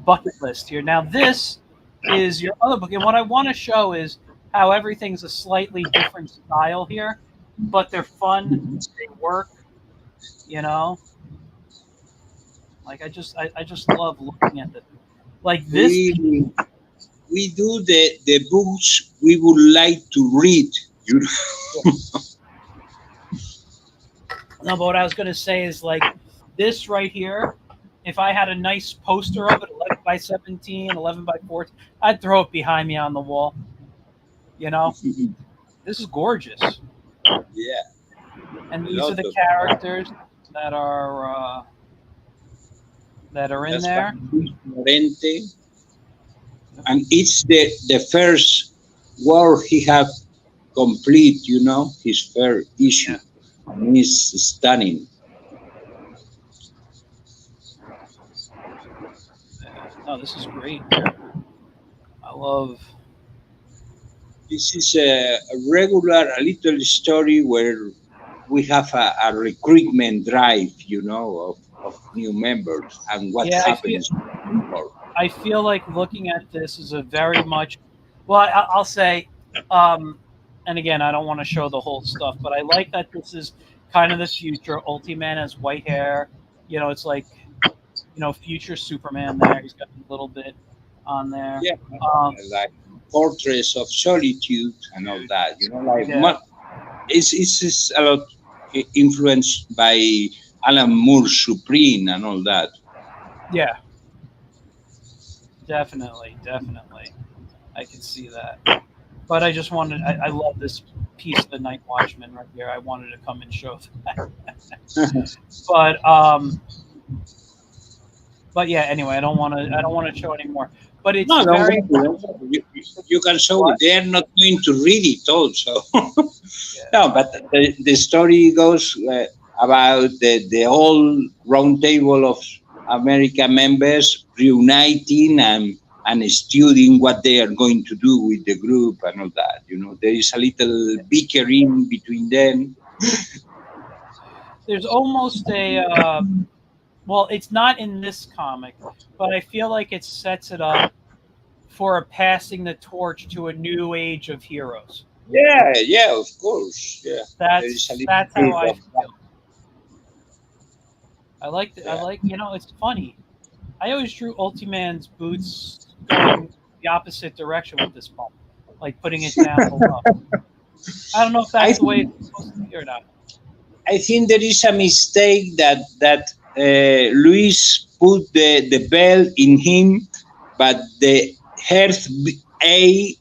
A: bucket list here. Now this is your other book, and what I want to show is how everything's a slightly different style here, but they're fun. They work, you know. Like I just love looking at it. Like this.
B: We do the books we would like to read.
A: No, but what I was going to say is like this right here. If I had a nice poster of it, 11 by 17, 11 by 14, I'd throw it behind me on the wall. This is gorgeous.
B: Yeah.
A: And these are the characters that are in there.
B: And it's the first work he have complete, his first issue.
A: Yeah.
B: And it's stunning.
A: No, this is great. I love.
B: This is a little story where we have a recruitment drive, of new members and what happens.
A: I feel like looking at this is a very much. Well, I'll say, and again, I don't want to show the whole stuff, but I like that this is kind of the future. Ultiman has white hair. It's like, future Superman there. He's got a little bit on there.
B: Yeah, like Portraits of Solitude and all that. It's a lot influenced by Alan Moore's Supreme and all that.
A: Yeah. Definitely. I can see that. But I just wanted, I love this piece of the Night Watchman right here. I wanted to come and show that. But yeah, anyway, I don't want to show anymore. But it's very.
B: You can show it. They are not going to read it also. No, but the story goes about the whole round table of American members reuniting and studying what they are going to do with the group and all that. There is a little bickering between them.
A: There's almost a. Well, it's not in this comic, but I feel like it sets it up for passing the torch to a new age of heroes.
B: Yeah, of course. Yeah,
A: that's how I feel. I like it's funny. I always drew Ultiman's boots going the opposite direction with this bump, like putting it down below. I don't know if that's the way it's supposed to be or not.
B: I think there is a mistake that Luis put the bell in him, but the Earth A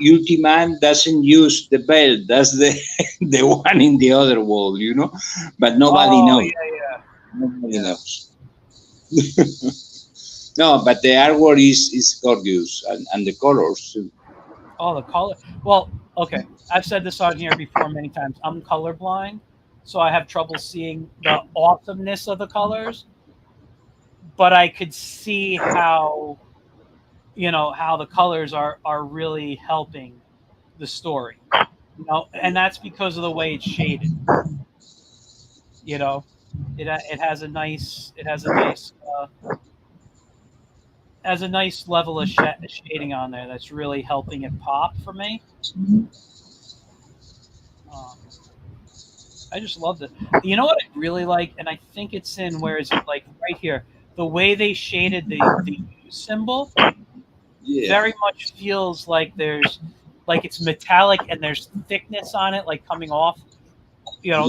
B: Ultiman doesn't use the belt. That's the the one in the other wall, you know. But nobody
A: Oh
B: knows.
A: yeah,
B: Nobody
A: yeah.
B: knows. No, but the artwork is gorgeous, and the colors too.
A: Oh, the color. Well, okay. I've said this on here before many times. I'm colorblind, so I have trouble seeing the awesomeness of the colors. But I could see how how the colors are really helping the story. And that's because of the way it's shaded. You know, it has a nice has a nice level of shading on there that's really helping it pop for me. Um, I just loved it. You know what I really like, and I think it's in where is it like right here, the way they shaded the U symbol
B: Yeah,
A: very much feels like there's like it's metallic and there's thickness on it, like coming off.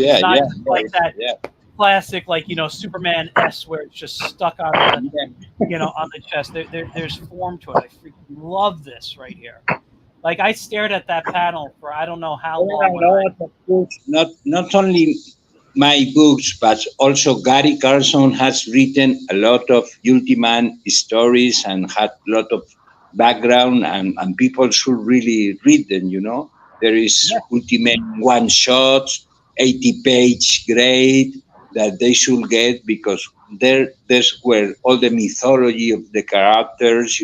A: It's
B: yeah,
A: not
B: yeah,
A: just like that
B: yeah,
A: classic like Superman S where it's just stuck on the
B: yeah.
A: on the chest. There's form to it. I freaking love this right here. Like I stared at that panel for I don't know how
B: There are
A: long
B: a
A: when I.
B: lot of books, not only my books, but also Gary Carlson has written a lot of Ultiman stories and had a lot of background, and people should really read them. There is
A: Yeah,
B: Ultimate one shots, 80-page grade that they should get because there's where all the mythology of the characters,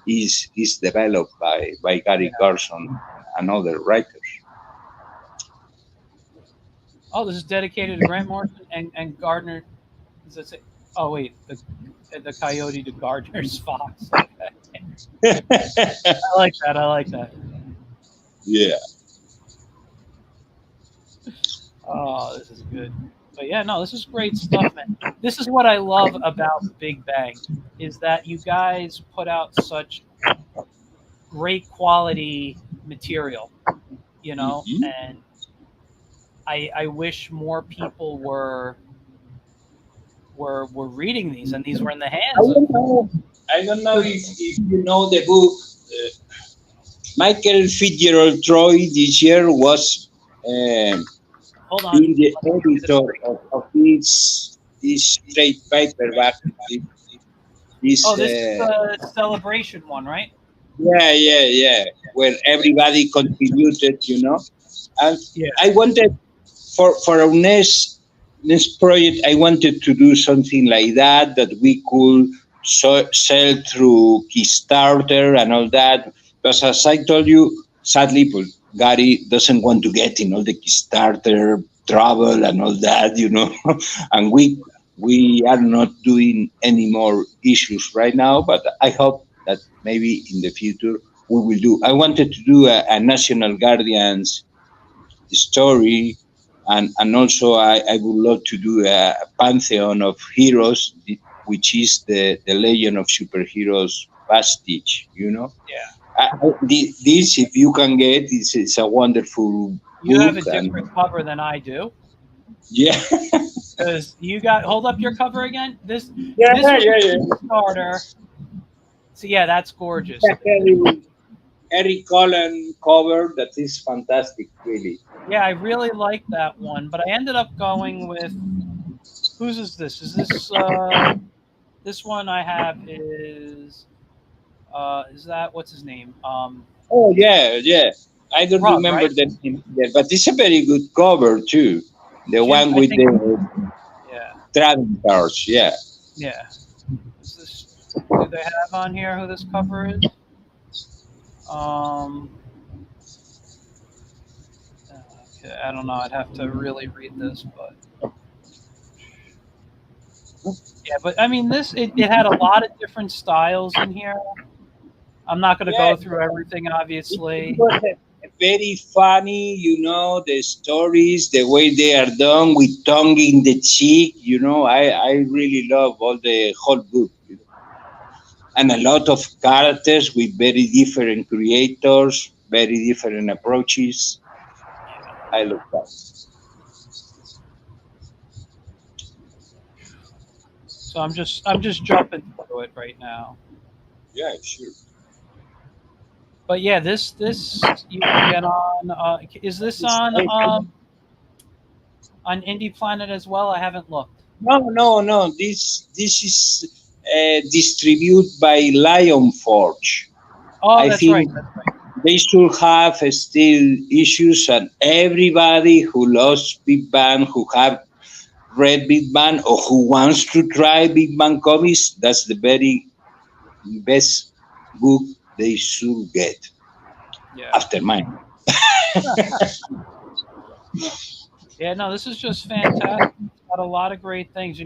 B: is developed by
A: yeah.
B: Gary Carlson and other writers.
A: Oh, this is dedicated to Grant Morrison and Gardner. Does it say? Oh wait, the coyote to Gardner's fox. Okay. I like that. I like that.
B: Yeah.
A: Oh, this is good. But yeah, no, this is great stuff, man. This is what I love about Big Bang is that you guys put out such great quality material,
B: Mhm.
A: and I wish more people were reading these and these were in the
B: I
A: hands of.
B: don't know. I don't know if you know the book. Michael Fitzgerald Troy this year was
A: Hold on,
B: being the
A: let me give you the
B: editor
A: screen.
B: of this trade paperback. This
A: Oh, this is the celebration one, right?
B: Yeah, yeah, yeah, where everybody contributed. And
A: Yeah.
B: I wanted for our next project, I wanted to do something like that we could sell through Kickstarter and all that. But as I told you, sadly, Gary doesn't want to get in all the Kickstarter trouble and all that. And we are not doing any more issues right now. But I hope that maybe in the future we will do. I wanted to do a National Guardians story, and also I would love to do a pantheon of heroes, which is the Legend of Superheroes pastiche.
A: Yeah.
B: This, if you can get, is a wonderful
A: You have
B: book,
A: a
B: and
A: different cover than I do.
B: yeah,
A: Because you got hold up your cover again.
B: yeah,
A: This
B: yeah,
A: was
B: yeah.
A: the starter. So yeah, that's gorgeous.
B: Yeah, Harry Cullen cover that is fantastic, really.
A: Yeah, I really like that one, but I ended up going with whose is this? Is this one I have is that what's his name?
B: Oh yeah, yeah. I don't
A: Rug,
B: remember
A: right?
B: the name yet, but it's a very good cover too. The
A: Jim,
B: one
A: I
B: with
A: think.
B: the
A: Yeah,
B: trading cards, yeah.
A: yeah. Is this? Do they have on here who this cover is? Um, okay, I don't know. I'd have to really read this, but yeah. But I mean, it had a lot of different styles in here. I'm not going to
B: Yeah,
A: go through everything,
B: it
A: obviously.
B: was very funny, the stories, the way they are done with tongue in the cheek. I really love all the whole book. And a lot of characters with very different creators, very different approaches. I love that.
A: So I'm just jumping through it right now.
B: Yeah, sure.
A: But yeah, this you can get on. Is this on Indie Planet as well? I haven't looked.
B: No, no, no. This is distributed by Lion Forge.
A: Oh,
B: I
A: that's right.
B: think
A: That's right.
B: they should have still issues, and everybody who loves Big Bang, who have read Big Bang, or who wants to try Big Bang comics, that's the very best book they should get
A: Yeah.
B: after mine.
A: Yeah. No, this is just fantastic. It's got a lot of great things.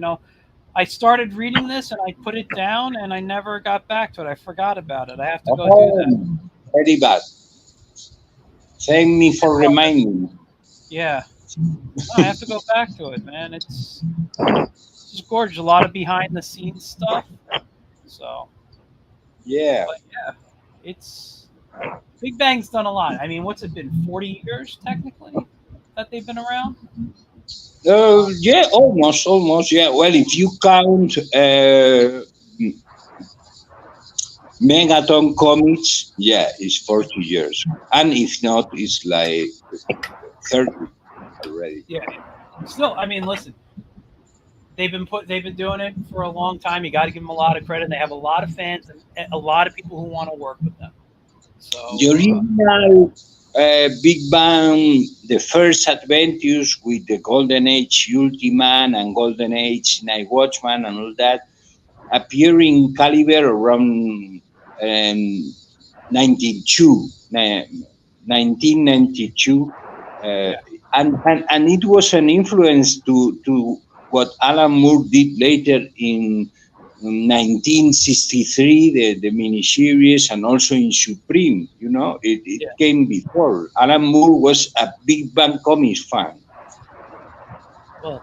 A: I started reading this and I put it down and I never got back to it. I forgot about it. I have to go do
B: Oh,
A: that.
B: very bad. Thank me
A: Yeah,
B: for
A: well,
B: reminding me.
A: yeah. No, I have to go back to it, man. It's just gorgeous. A lot of behind the scenes stuff. So,
B: Yeah.
A: but yeah, it's Big Bang's done a lot. I mean, what's it been? 40 years technically that they've been around.
B: Yeah, almost, almost. Yeah. Well, if you count Megaton Comics, yeah, it's 40 years. And if not, it's like 30 already.
A: Yeah. Still, I mean, listen, they've been doing it for a long time. You got to give them a lot of credit. They have a lot of fans and a lot of people who want to work with them.
B: The
A: So,
B: original Big Bang, the first adventures with the Golden Age Ultiman and Golden Age Night Watchman and all that appear in Caliber around 92, 1992. Uh,
A: yeah,
B: and it was an influence to what Alan Moore did later in 1963, the miniseries, and also in Supreme. It
A: yeah.
B: came before. Alan Moore was a Big Bang Comics fan.
A: Well,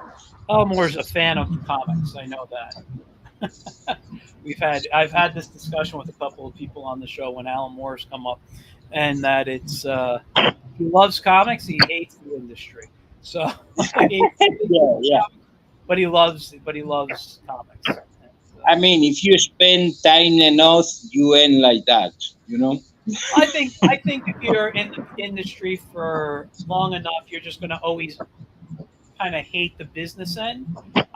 A: Elmore's a fan of the comics. I know that. I've had this discussion with a couple of people on the show when Alan Moore's come up, and that it's he loves comics, he hates the industry. So, he hates the
B: Yeah, yeah.
A: comics, but he loves comics. And,
B: I mean, if you spend time enough, you end like that.
A: I think if you're in the industry for long enough, you're just going to always kind of hate the business end.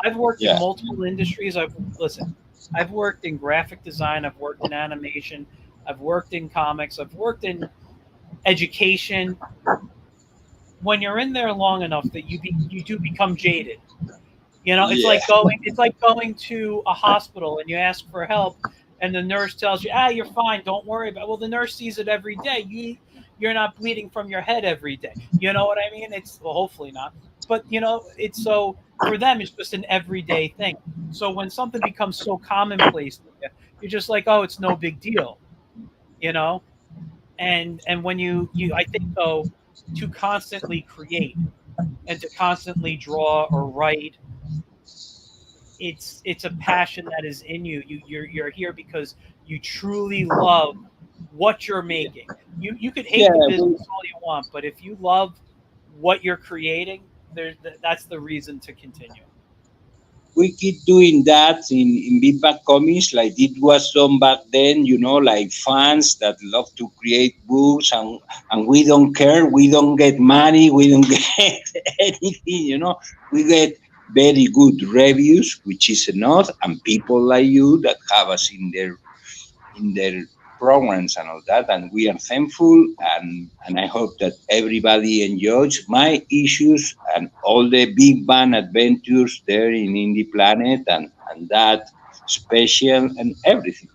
A: I've worked in
B: Yeah.
A: multiple industries. I've worked in graphic design, I've worked in animation, I've worked in comics, I've worked in education. When you're in there long enough that you do become jaded. It's
B: Yeah.
A: like going to a hospital and you ask for help and the nurse tells you, you're fine, don't worry about it. Well, the nurse sees it every day. You're not bleeding from your head every day. You know what I mean? It's well, hopefully not. But it's so for them it's just an everyday thing. So when something becomes so commonplace, you're just like, oh, it's no big deal, you know. And when you I think though to constantly create and to constantly draw or write, it's a passion that is in you. You're here because you truly love what you're making. You could hate
B: Yeah.
A: the business all you want, but if you love what you're creating, that's the reason to continue.
B: We keep doing that in Big Bang Comics, like it was done back then, like fans that love to create books, and we don't care, we don't get money, we don't get anything. We get very good reviews, which is enough, and people like you that have us in their programs and all that, and we are thankful, and I hope that everybody enjoys my issues and all the Big Bang adventures there in Indie Planet, and that special and everything.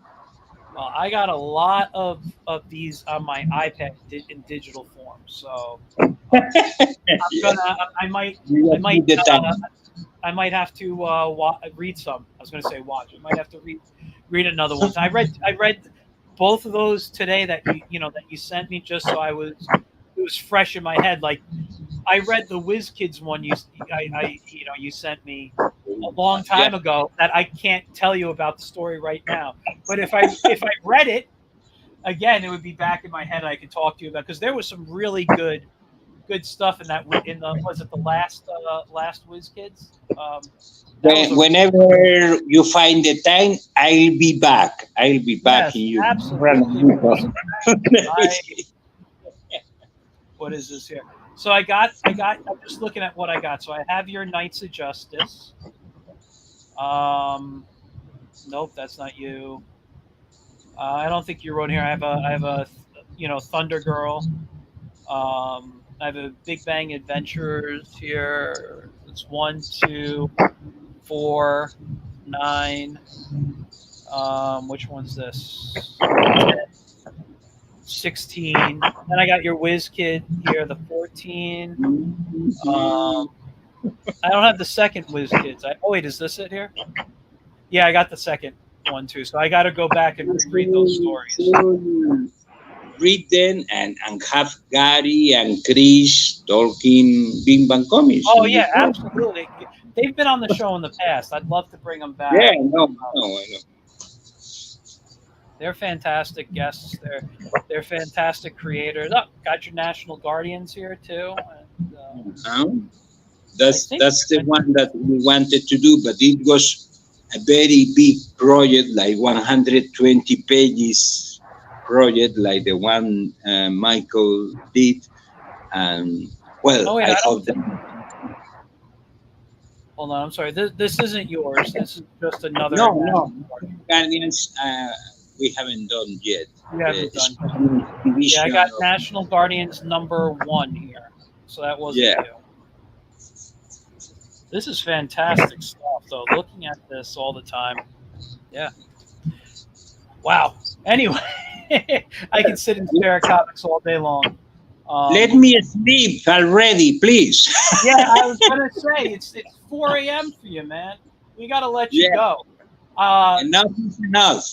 A: Well, I got a lot of these on my iPad in digital form, so I'm
B: Yeah,
A: gonna I might
B: we
A: I
B: just
A: might
B: need the
A: uh,
B: time.
A: I might have to read some. I was going to say watch. I might have to read another one. I read both of those today that that you sent me just so it was fresh in my head. Like I read the Whiz Kids one you sent me a long
B: Yeah,
A: time ago that I can't tell you about the story right now. But if I read it again, it would be back in my head. I could talk to you about because there was some really good good stuff in that. In the was it the last Whiz Kids? That was
B: Whenever you find the time, I'll be back. I'll be back
A: yes,
B: in you.
A: absolutely. What is this here? So I got. I'm just looking at what I got. So I have your Knights of Justice. Nope, that's not you. I don't think you wrote here. I have a, Thunder Girl. I have a Big Bang Adventures here. It's 1, 2, 4, 9. Which one's this? 16. Then I got your Whiz Kid here, the 14. I don't have the second Whiz Kids. Oh wait, is this it here? Yeah, I got the second one too. So I got to go back and read those stories.
B: Read them and have Gary and Chris talking Big Bang comics.
A: Oh yeah, absolutely. They've been on the show in the past. I'd love to bring them back.
B: Yeah, no, I know.
A: They're fantastic guests. They're fantastic creators. Oh, got your National Guardians here too. And,
B: that's the one that we wanted to do, but it was a very big project, like 120 pages project, like the one Michael did. And well, I hope that.
A: Hold on, I'm sorry. This isn't yours. This is just another.
B: No. Guardians, we haven't done yet.
A: We haven't done. Yeah, I got National Guardians #1 here, so that wasn't you. This is fantastic stuff, though. Looking at this all the time, yeah. Wow. Anyway, I can sit and stare at comics all day long.
B: Let me sleep already, please.
A: Yeah, I was gonna say it's 4 a.m. for you, man. We gotta let you go.
B: Enough is enough.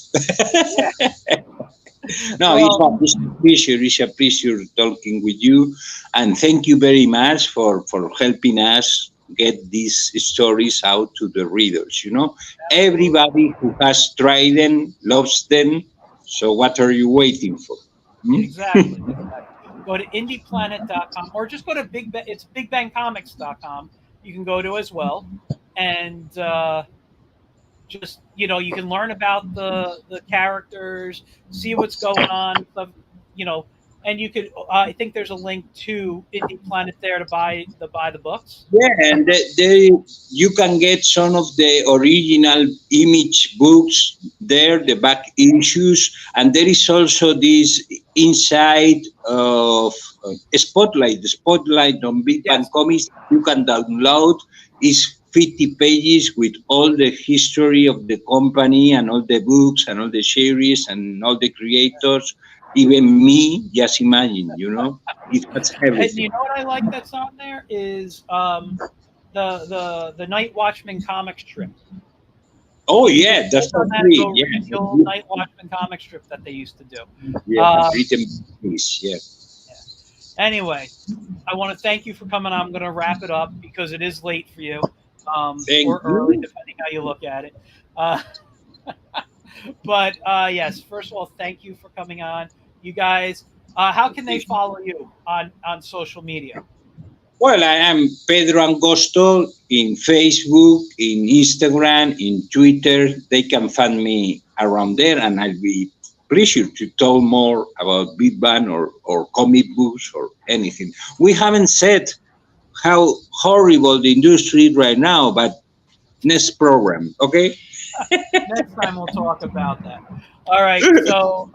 B: No, it's a pleasure talking with you, and thank you very much for helping us get these stories out to the readers. Everybody who has tried them loves them. So what are you waiting for?
A: Exactly. Go to indieplanet.com or just go to it's bigbangcomics.com. You can go to as well, and just you can learn about the characters, see what's going on, and you could. I think there's a link to Indie Planet there to buy the books.
B: Yeah, and you can get some of the original Image books there, the back issues, and there is also this inside of Spotlight, the Spotlight on Big Bang Comics. You can download. It's 50 pages with all the history of the company and all the books and all the series and all the creators. Even me, just imagine, it has everything.
A: And you know what I like that's on there is the Night Watchman comic strip.
B: Oh yeah, that's the
A: original Night Watchman comic strip that they used to do.
B: Yeah, written piece. Yeah.
A: Anyway, I want to thank you for coming on. I'm going to wrap it up because it is late for you, or early, depending how you look at it. But yes, first of all, thank you for coming on. You guys, how can they follow you on social media?
B: Well, I am Pedro Angosto in Facebook, in Instagram, in Twitter. They can find me around there, and I'll be pleasure to tell more about Big Bang or comic books or anything. We haven't said how horrible the industry is right now, but next program, okay?
A: Next time we'll talk about that. All right. So,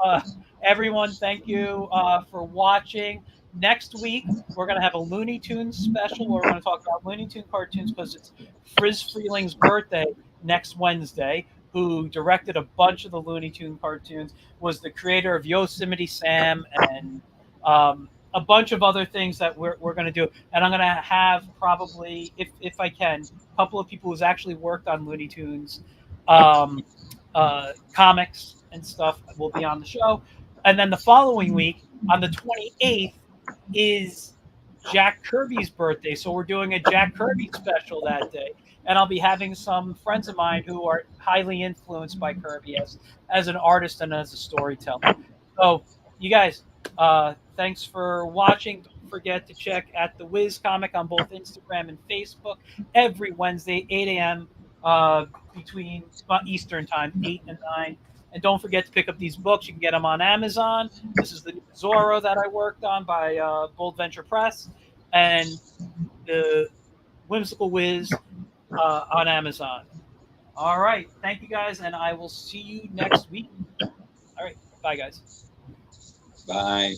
A: everyone, thank you for watching. Next week, we're going to have a Looney Tunes special. We're going to talk about Looney Tune cartoons because it's Friz Freeling's birthday next Wednesday, who directed a bunch of the Looney Tune cartoons, was the creator of Yosemite Sam and a bunch of other things that we're going to do. And I'm going to have probably, if I can, a couple of people who's actually worked on Looney Tunes comics and stuff will be on the show. And then the following week, on the 28th, is Jack Kirby's birthday. So we're doing a Jack Kirby special that day. And I'll be having some friends of mine who are highly influenced by Kirby as an artist and as a storyteller. So you guys, thanks for watching. Don't forget to check at the Wiz Comic on both Instagram and Facebook every Wednesday, 8 a.m. Between Eastern time, 8 and 9. And don't forget to pick up these books. You can get them on Amazon. This is the new Zorro that I worked on by Bold Venture Press, and the Whimsical Wiz on Amazon. All right. Thank you guys, and I will see you next week. All right. Bye, guys.
B: Bye.